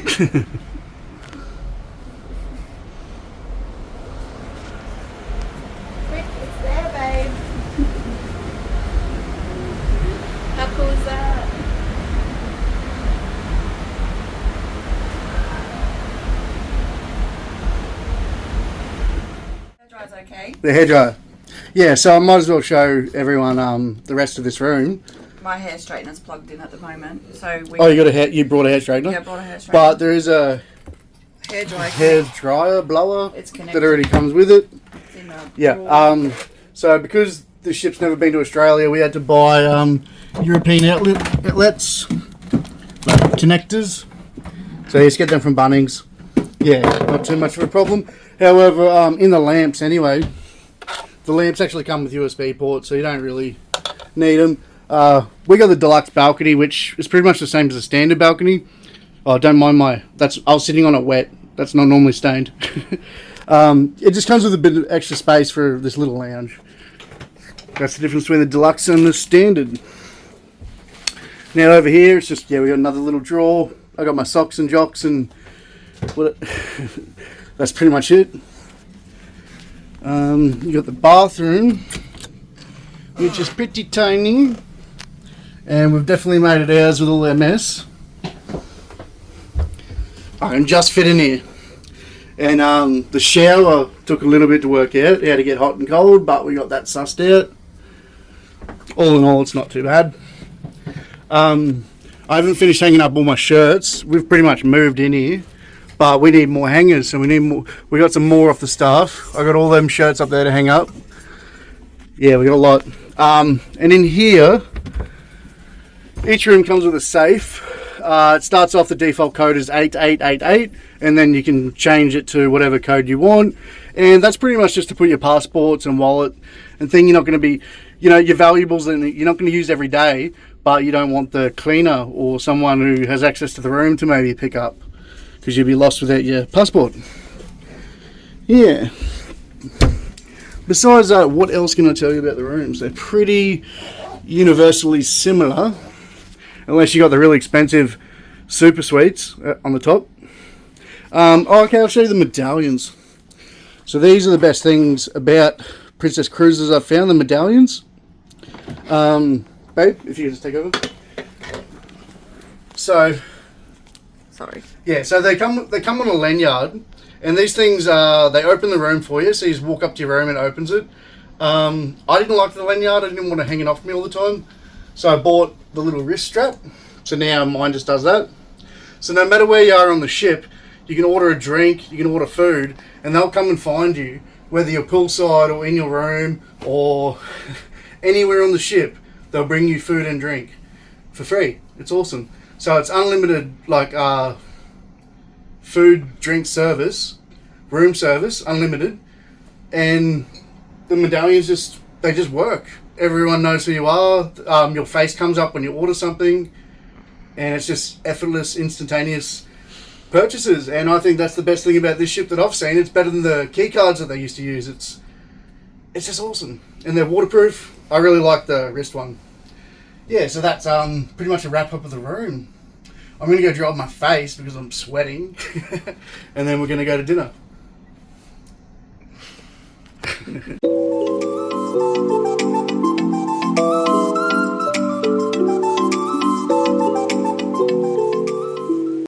It's there, babe. How cool is that? Hairdryer's okay. The hairdryer. Yeah, so I might as well show everyone the rest of this room. My hair straightener's plugged in at the moment, so we. Oh, you brought a hair straightener? Yeah, I brought a hair straightener. But there is a hair dryer blower It's connected. that already comes with it. It's in the Yeah. drawer. So because the ship's never been to Australia, we had to buy European outlets, like connectors. So you just get them from Bunnings. Yeah, not too much of a problem. However, in the lamps anyway, the lamps actually come with USB ports, so you don't really need them. We got the Deluxe balcony, which is pretty much the same as a standard balcony. Oh, don't mind I was sitting on it wet. That's not normally stained. It just comes with a bit of extra space for this little lounge. That's the difference between the Deluxe and the standard. Now over here, it's just, we got another little drawer. I got my socks and jocks and that's pretty much it. You got the bathroom, which is pretty tiny, and we've definitely made it ours with all our mess. I can just fit in here. And the shower took a little bit to work out how to get hot and cold, but we got that sussed out. All in all, it's not too bad. I haven't finished hanging up all my shirts. We've pretty much moved in here, but we need more hangers, so we need more. We got some more off the staff. I got all them shirts up there to hang up. Yeah, we got a lot. And in here, each room comes with a safe. It starts off, the default code is 8888, and then you can change it to whatever code you want. And that's pretty much just to put your passports and wallet and thing. You're not going to be, your valuables, and you're not going to use every day, but you don't want the cleaner or someone who has access to the room to maybe pick up, because you'll be lost without your passport. Yeah. Besides that, what else can I tell you about the rooms? They're pretty universally similar, unless you got the really expensive super suites on the top. Okay, I'll show you the medallions. So these are the best things about Princess Cruises I've found, the medallions. Babe, if you could just take over. So, Sorry. yeah, so they come on a lanyard, and these things they open the room for you. So you just walk up to your room and it opens it. I didn't like the lanyard. I didn't want to hang it off me all the time, so I bought the little wrist strap. So now mine just does that. So no matter where you are on the ship, you can order a drink, you can order food, and they'll come and find you, whether you're poolside or in your room or anywhere on the ship. They'll bring you food and drink for free. It's awesome. So it's unlimited, like food, drink service, room service, unlimited, and the medallions just work. Everyone knows who you are. Your face comes up when you order something, and it's just effortless, instantaneous purchases. And I think that's the best thing about this ship that I've seen. It's better than the key cards that they used to use. It's just awesome, and they're waterproof. I really like the wrist one. Yeah, so that's pretty much a wrap up of the room. I'm gonna go dry my face because I'm sweating, and then we're gonna go to dinner.